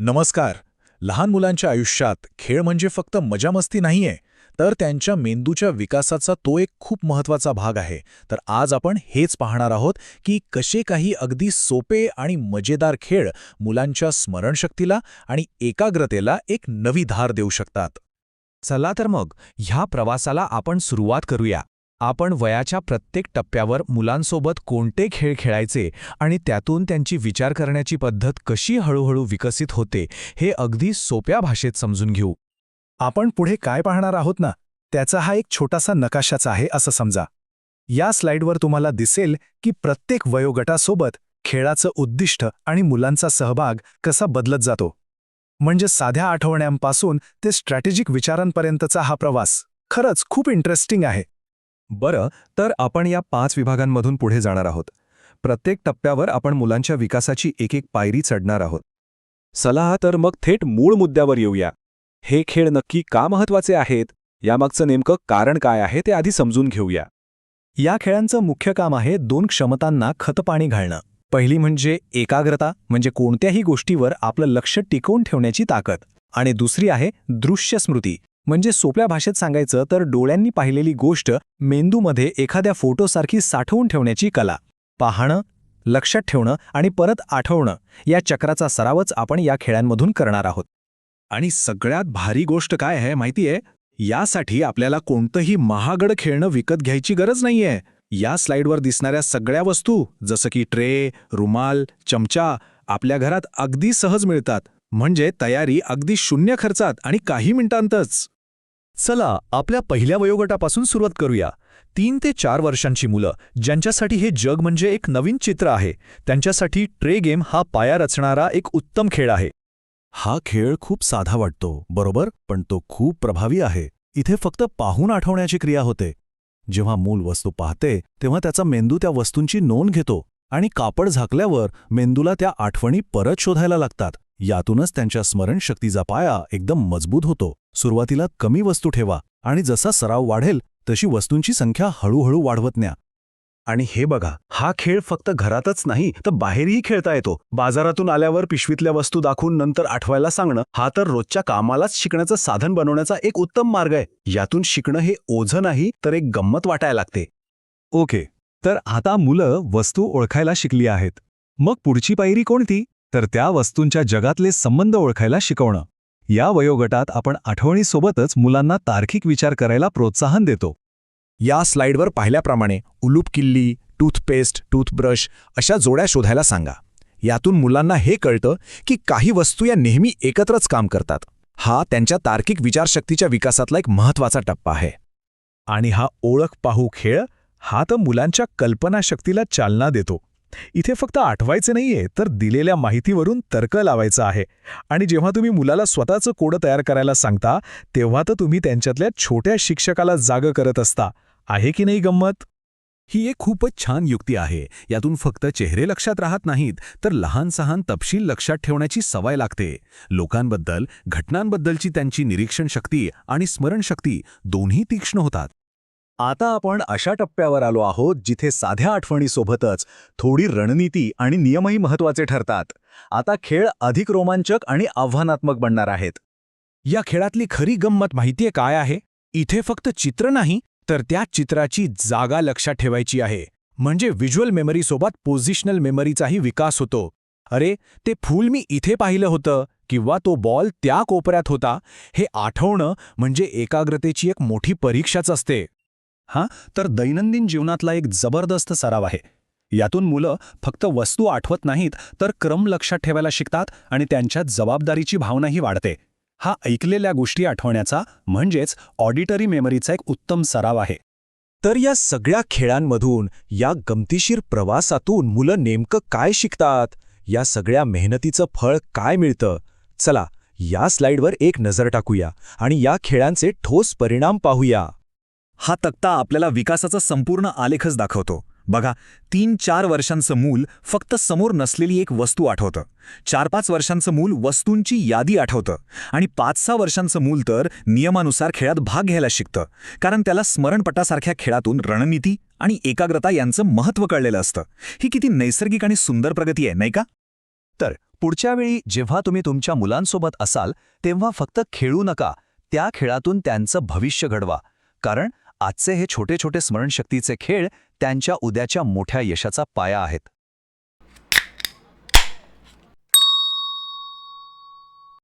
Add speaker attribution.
Speaker 1: नमस्कार. लहान मुलांच्या आयुष्यात खेळ म्हणजे फक्त मजामस्ती नाहीये, तर त्यांच्या मेंदूच्या विकासाचा तो एक खूप महत्त्वाचा भाग आहे. तर आज आपण हेच पाहणार आहोत की कसे काही अगदी सोपे आणि मजेदार खेळ मुलांच्या स्मरणशक्तीला आणि एकाग्रतेला एक नवी धार देऊ शकतात.
Speaker 2: चला तर मग ह्या प्रवासाला आपण सुरुवात करूया. आपण वयाच्या प्रत्येक टप्प्यावर मुलांसोबत कोणते खेळ खेळायचे आणि त्यातून त्यांची विचार करण्याची पद्धत कशी हळूहळू विकसित होते हे अगदी सोप्या भाषेत समजून घेऊ.
Speaker 3: आपण पुढे काय पाहणार आहोत ना, त्याचा हा एक छोटासा नकाशाच आहे असं समजा. या स्लाइडवर तुम्हाला दिसेल की प्रत्येक वयोगटासोबत खेळाचं उद्दिष्ट आणि मुलांचा सहभाग कसा बदलत जातो. म्हणजे साध्या आठवण्यांपासून ते स्ट्रॅटेजिक विचारांपर्यंतचा हा प्रवास खरंच खूप इंटरेस्टिंग आहे.
Speaker 2: बरं, तर आपण या 5 विभागांमधून पुढे जाणार आहोत. प्रत्येक टप्प्यावर आपण मुलांच्या विकासाची एक एक पायरी चढणार आहोत.
Speaker 4: चला तर मग थेट मूळ मुद्द्यावर येऊया. हे खेळ नक्की का महत्त्वाचे आहेत, यामागचं नेमकं कारण काय आहे ते आधी समजून घेऊया.
Speaker 3: या खेळांचं मुख्य काम आहे 2 क्षमतांना खतपाणी घालणं. पहिली म्हणजे एकाग्रता, म्हणजे कोणत्याही गोष्टीवर आपलं लक्ष टिकवून ठेवण्याची ताकद. आणि दुसरी आहे दृश्य स्मृती, म्हणजे सोप्या भाषेत सांगायचं तर डोळ्यांनी पाहिलेली गोष्ट मेंदूमध्ये एखाद्या फोटोसारखी साठवून ठेवण्याची कला. पाहणं, लक्षात ठेवणं आणि परत आठवणं या चक्राचा सरावच आपण या खेळांमधून करणार आहोत.
Speaker 1: आणि सगळ्यात भारी गोष्ट काय आहे माहितीये? यासाठी आपल्याला कोणतंही महागडं खेळणं विकत घ्यायची गरज नाहीये. या स्लाइडवर दिसणाऱ्या सगळ्या वस्तू जसं की ट्रे, रुमाल, चमचा आपल्या घरात अगदी सहज मिळतात. म्हणजे तयारी अगदी शून्य खर्चात आणि काही मिनिटांतच.
Speaker 2: चला आपल्या पहिल्या वयोगटापासून सुरुवात करूया. 3 ते 4 वर्षांची मुलं, ज्यांच्यासाठी हे जग म्हणजे एक नवीन चित्र आहे, त्यांच्यासाठी ट्रे गेम हा पाया रचणारा एक उत्तम खेळ आहे.
Speaker 3: हा खेळ खूप साधा वाटतो, बरोबर, पण तो खूप प्रभावी आहे. इथे फक्त पाहून आठवण्याची क्रिया होते. जेव्हा मूल वस्तू पाहते तेव्हा त्याचा मेंदू त्या वस्तूंची नोंद घेतो आणि कापड झाकल्यावर मेंदूला त्या आठवणी परत शोधायला लागतात. यातूनच त्यांच्या स्मरणशक्तीचा पाया एकदम मजबूत होतो. सुरुवातीला कमी वस्तू ठेवा आणि जसा सराव वाढेल तशी वस्तूंची संख्या हळूहळू वाढवत न्या.
Speaker 5: आणि हे बघा, हा खेळ फक्त घरातच नाही तर बाहेरही खेळता येतो. बाजारातून आल्यावर पिशवीतल्या वस्तू दाखवून नंतर आठवायला सांगणं हा तर रोजच्या कामालाच शिकण्याचं साधन बनवण्याचा एक उत्तम मार्ग आहे. यातून शिकणं हे ओझं नाही तर एक गंमत वाटायला लागते.
Speaker 2: ओके, तर आता मुलं वस्तू ओळखायला शिकली आहेत. मग पुढची पायरी कोणती? तर त्या वस्तूंच्या जगातले संबंध ओळखायला शिकवणं. या वयोगटात आपण आठवणीसोबतच मुलांना तार्किक विचार करायला प्रोत्साहन देतो.
Speaker 1: या स्लाइडवर पाहिल्याप्रमाणे उलूप किल्ली, टूथपेस्ट, टूथब्रश अशा जोड्या शोधायला सांगा. यातून मुलांना हे कळतं की काही वस्तू या नेहमी एकत्रच काम करतात. हा त्यांच्या तार्किक विचारशक्तीच्या विकासातला एक महत्त्वाचा टप्पा आहे.
Speaker 3: आणि हा ओळख पाहू खेळ हा तर मुलांच्या कल्पनाशक्तीला चालना देतो. इथे फक्त आठवायचे नाहीये तर दिलेल्या माहितीवरून तर्क लावायचा आहे. आणि जेव्हा तुम्ही मुलाला स्वतःचं कोडं तयार करायला सांगता तेव्हा तर तुम्ही त्यांच्यातल्या छोट्या शिक्षकाला जागं करत असता. आहे की नाही गंमत?
Speaker 2: ही एक खूपच छान युक्ती आहे. यातून फक्त चेहरे लक्षात राहत नाहीत तर लहान सहान तपशील लक्षात ठेवण्याची सवय लागते. लोकांबद्दल, घटनांबद्दलची त्यांची निरीक्षण शक्ती आणि स्मरणशक्ती दोन्ही तीक्ष्ण होतात.
Speaker 5: आता आपण अशा टप्प्यावर आलो आहोत जिथे साध्या आठवणीसोबतच थोडी रणनीती आणि नियमही महत्त्वाचे ठरतात. आता खेळ अधिक रोमांचक आणि आव्हानात्मक बनणार आहेत.
Speaker 1: या खेळातली खरी गंमत माहितीये काय आहे? इथे फक्त चित्र नाही तर त्या चित्राची जागा लक्षात ठेवायची आहे. म्हणजे व्हिज्युअल मेमरीसोबत पोझिशनल मेमरीचाही विकास होतो. अरे, ते फूल मी इथे पाहिलं होतं किंवा तो बॉल त्या कोपऱ्यात होता हे आठवणं म्हणजे एकाग्रतेची एक मोठी परीक्षाच असते.
Speaker 5: तर दैनंदिन जीवनातला एक जबरदस्त सराव आहे. यातून मुलं फक्त वस्तू आठवत नाहीत तर क्रम लक्षात ठेवायला शिकतात आणि त्यांच्यात जबाबदारीची भावनाही वाढते. हा ऐकलेल्या गोष्टी आठवण्याचा म्हणजेच ऑडिटरी मेमरीचा एक उत्तम सराव आहे.
Speaker 1: तर या सगळ्या खेळांमधून, या गमतीशीर प्रवासातून मुलं नेमकं काय शिकतात? या सगळ्या मेहनतीचं फळ काय मिळतं? चला या स्लाइडवर एक नजर टाकूया आणि या खेळांचे ठोस परिणाम पाहूया.
Speaker 5: हा तक्ता आपल्याला विकासाचा संपूर्ण आलेखच दाखवतो. बघा, 3-4 वर्षांचं मूल फक्त समोर नसलेली एक वस्तू आठवतं. 4-5 वर्षांचं मूल वस्तूंची यादी आठवतं. आणि 5-6 वर्षांचं मूल तर नियमानुसार खेळात भाग घ्यायला शिकतं. कारण त्याला स्मरणपटासारख्या खेळातून रणनीती आणि एकाग्रता यांचं महत्त्व कळलेलं असतं. ही किती नैसर्गिक आणि सुंदर प्रगती आहे, नाही का?
Speaker 6: तर पुढच्या वेळी जेव्हा तुम्ही तुमच्या मुलांसोबत असाल तेव्हा फक्त खेळू नका, त्या खेळातून त्यांचं भविष्य घडवा. कारण आजचे हे छोटे छोटे स्मरणशक्तीचे खेळ त्यांच्या उद्याच्या मोठ्या यशाचा पाया आहेत.